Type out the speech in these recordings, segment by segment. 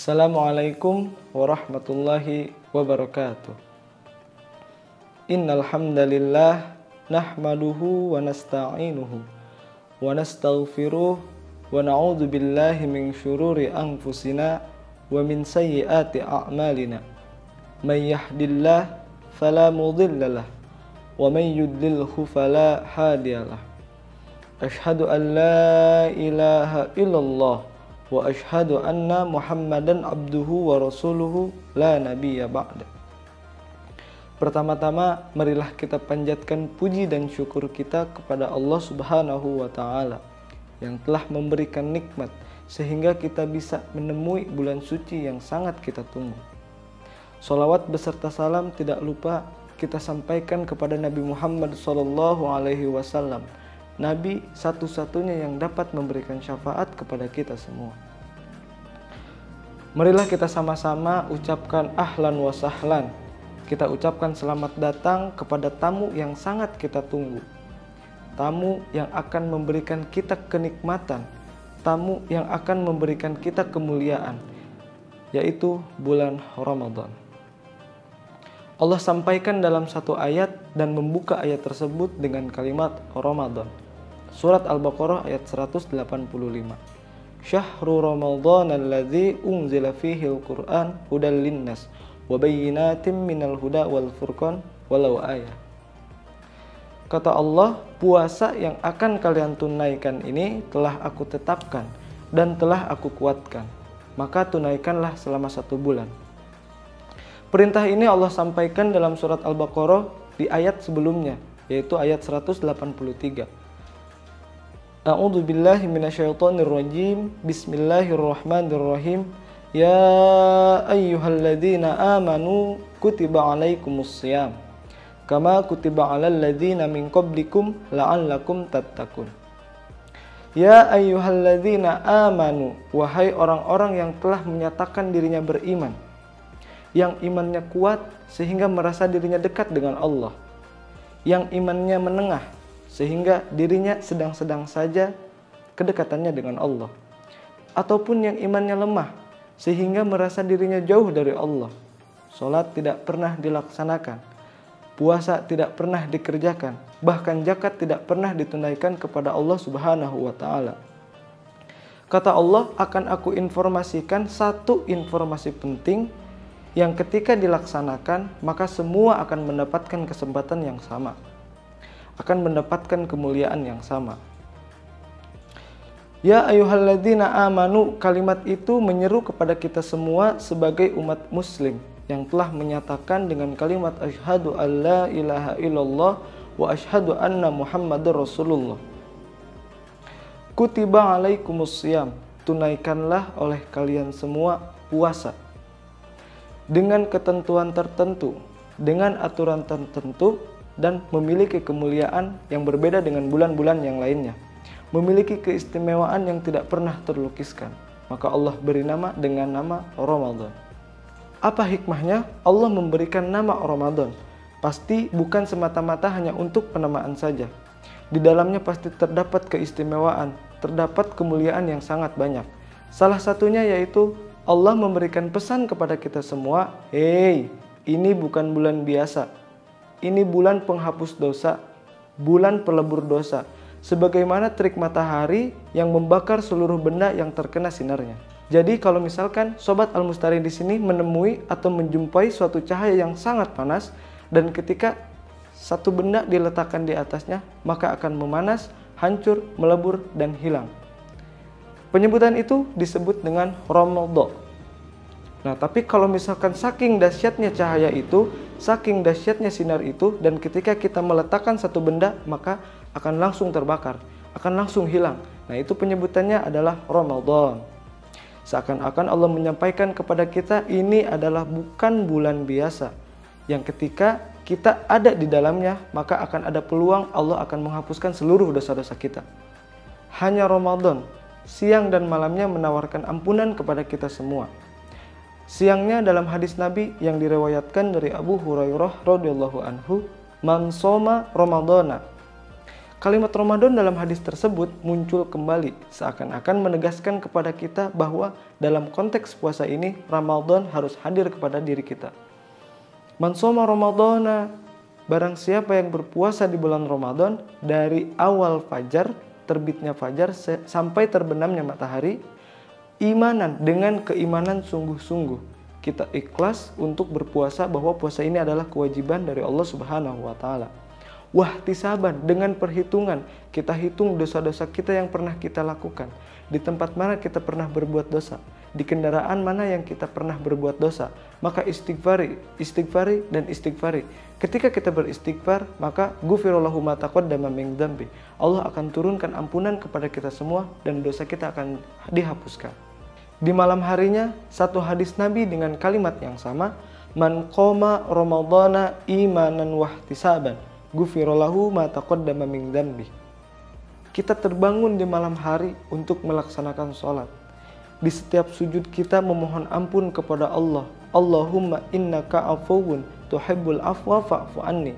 Assalamualaikum warahmatullahi wabarakatuh. Innal hamdalillah nahmaduhu wa nasta'inuhu wa nastaghfiruh wa na'udzu billahi min syururi anfusina wa min sayyiati a'malina. May yahdihillahu fala mudhillalah wa may yudlilhu fala hadiyalah. Asyhadu an la ilaha illallah wa asyhadu anna Muhammadan abduhu wa rasuluhu la nabiyya ba'da. Pertama-tama marilah kita panjatkan puji dan syukur kita kepada Allah Subhanahu wa taala yang telah memberikan nikmat sehingga kita bisa menemui bulan suci yang sangat kita tunggu. Sholawat beserta salam tidak lupa kita sampaikan kepada Nabi Muhammad SAW, Nabi satu-satunya yang dapat memberikan syafaat kepada kita semua. Marilah kita sama-sama ucapkan ahlan wa sahlan. Kita ucapkan selamat datang kepada tamu yang sangat kita tunggu. Tamu yang akan memberikan kita kenikmatan. Tamu yang akan memberikan kita kemuliaan, yaitu bulan Ramadan. Allah sampaikan dalam satu ayat dan membuka ayat tersebut dengan kalimat Ramadan. Surat Al-Baqarah ayat 185. Syahrul Ramadan alladzi unzila fihi al-Qur'an hudal linnas wa bayyinatin minal huda wal furqan walau ayah. Kata Allah, puasa yang akan kalian tunaikan ini telah aku tetapkan dan telah aku kuatkan. Maka tunaikanlah selama 1 bulan. Perintah ini Allah sampaikan dalam surat Al-Baqarah di ayat sebelumnya, yaitu ayat 183. A'udzu billahi minasyaitonir rajim. Bismillahirrahmanirrahim. Ya ayyuhalladzina amanu kutiba alaikumussyam kama kutiba alal ladzina min qablikum la'allakum tattaqun. Ya ayyuhalladzina amanu, wahai orang-orang yang telah menyatakan dirinya beriman, yang imannya kuat sehingga merasa dirinya dekat dengan Allah, yang imannya menengah sehingga dirinya sedang-sedang saja kedekatannya dengan Allah, ataupun yang imannya lemah sehingga merasa dirinya jauh dari Allah. Salat tidak pernah dilaksanakan, puasa tidak pernah dikerjakan, bahkan zakat tidak pernah ditunaikan kepada Allah Subhanahu wa taala. Kata Allah, akan aku informasikan satu informasi penting yang ketika dilaksanakan maka semua akan mendapatkan kesempatan yang sama, akan mendapatkan kemuliaan yang sama. Ya ayyuhalladzina amanu, kalimat itu menyeru kepada kita semua sebagai umat muslim yang telah menyatakan dengan kalimat asyhadu alla ilaha illallah wa asyhadu anna Muhammadar Rasulullah. Kutiba alaikumussyam, tunaikanlah oleh kalian semua puasa dengan ketentuan tertentu, dengan aturan tertentu, dan memiliki kemuliaan yang berbeda dengan bulan-bulan yang lainnya, memiliki keistimewaan yang tidak pernah terlukiskan. Maka Allah beri nama dengan nama Ramadan. Apa hikmahnya Allah memberikan nama Ramadan? Pasti bukan semata-mata hanya untuk penamaan saja. Di dalamnya pasti terdapat keistimewaan, terdapat kemuliaan yang sangat banyak. Salah satunya yaitu Allah memberikan pesan kepada kita semua, "Hei, ini bukan bulan biasa. Ini bulan penghapus dosa, bulan pelebur dosa, sebagaimana terik matahari yang membakar seluruh benda yang terkena sinarnya." Jadi kalau misalkan Sobat Al-Mustari di sini menemui atau menjumpai suatu cahaya yang sangat panas, dan ketika satu benda diletakkan di atasnya, maka akan memanas, hancur, melebur, dan hilang. Penyebutan itu disebut dengan Ramadan. Nah, tapi kalau misalkan saking dahsyatnya cahaya itu, saking dahsyatnya sinar itu, dan ketika kita meletakkan satu benda, maka akan langsung terbakar, akan langsung hilang. Nah, itu penyebutannya adalah Ramadan. Seakan-akan Allah menyampaikan kepada kita ini adalah bukan bulan biasa, yang ketika kita ada di dalamnya, maka akan ada peluang Allah akan menghapuskan seluruh dosa-dosa kita. Hanya Ramadan, siang dan malamnya menawarkan ampunan kepada kita semua. Siangnya dalam hadis Nabi yang diriwayatkan dari Abu Hurairah radhiyallahu anhu, "Man shoma Ramadana." Kalimat Ramadan dalam hadis tersebut muncul kembali seakan-akan menegaskan kepada kita bahwa dalam konteks puasa ini Ramadan harus hadir kepada diri kita. Man shoma Ramadana, barang siapa yang berpuasa di bulan Ramadan dari awal fajar, terbitnya fajar sampai terbenamnya matahari, imanan, dengan keimanan sungguh-sungguh kita ikhlas untuk berpuasa bahwa puasa ini adalah kewajiban dari Allah Subhanahu wa taala. Wahtisaban, dengan perhitungan, kita hitung dosa-dosa kita yang pernah kita lakukan, di tempat mana kita pernah berbuat dosa, di kendaraan mana yang kita pernah berbuat dosa, maka istighfari dan istighfari. Ketika kita beristighfar, maka ghufirallahu ma taqaddama min dzambi. Allah akan turunkan ampunan kepada kita semua dan dosa kita akan dihapuskan. Di malam harinya, satu hadis Nabi dengan kalimat yang sama, man qoma ramadhana imanan wahtisaban ghufirallahu ma taqaddama min dzambi. Kita terbangun di malam hari untuk melaksanakan sholat. Di setiap sujud kita memohon ampun kepada Allah. Allahumma innaka afuwun tuhibbul afwa fa'fu anni.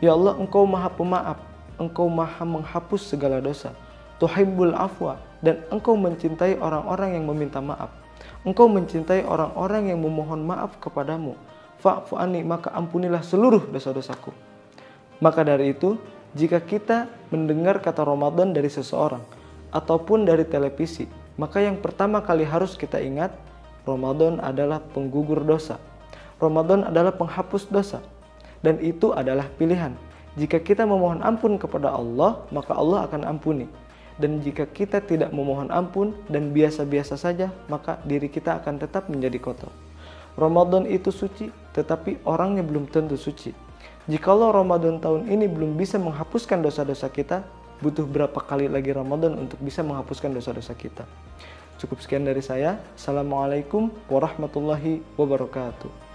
Ya Allah, Engkau Maha Pemaaf, Engkau Maha menghapus segala dosa. Tuhibbul afwa, dan Engkau mencintai orang-orang yang meminta maaf. Engkau mencintai orang-orang yang memohon maaf kepadamu. Fa'fu anni, maka ampunilah seluruh dosa-dosaku. Maka dari itu, jika kita mendengar kata Ramadan dari seseorang ataupun dari televisi, maka yang pertama kali harus kita ingat, Ramadan adalah penggugur dosa. Ramadan adalah penghapus dosa. Dan itu adalah pilihan. Jika kita memohon ampun kepada Allah, maka Allah akan ampuni. Dan jika kita tidak memohon ampun dan biasa-biasa saja, maka diri kita akan tetap menjadi kotor. Ramadan itu suci, tetapi orangnya belum tentu suci. Jikalau Ramadan tahun ini belum bisa menghapuskan dosa-dosa kita, butuh berapa kali lagi Ramadan untuk bisa menghapuskan dosa-dosa kita? Cukup sekian dari saya. Assalamualaikum warahmatullahi wabarakatuh.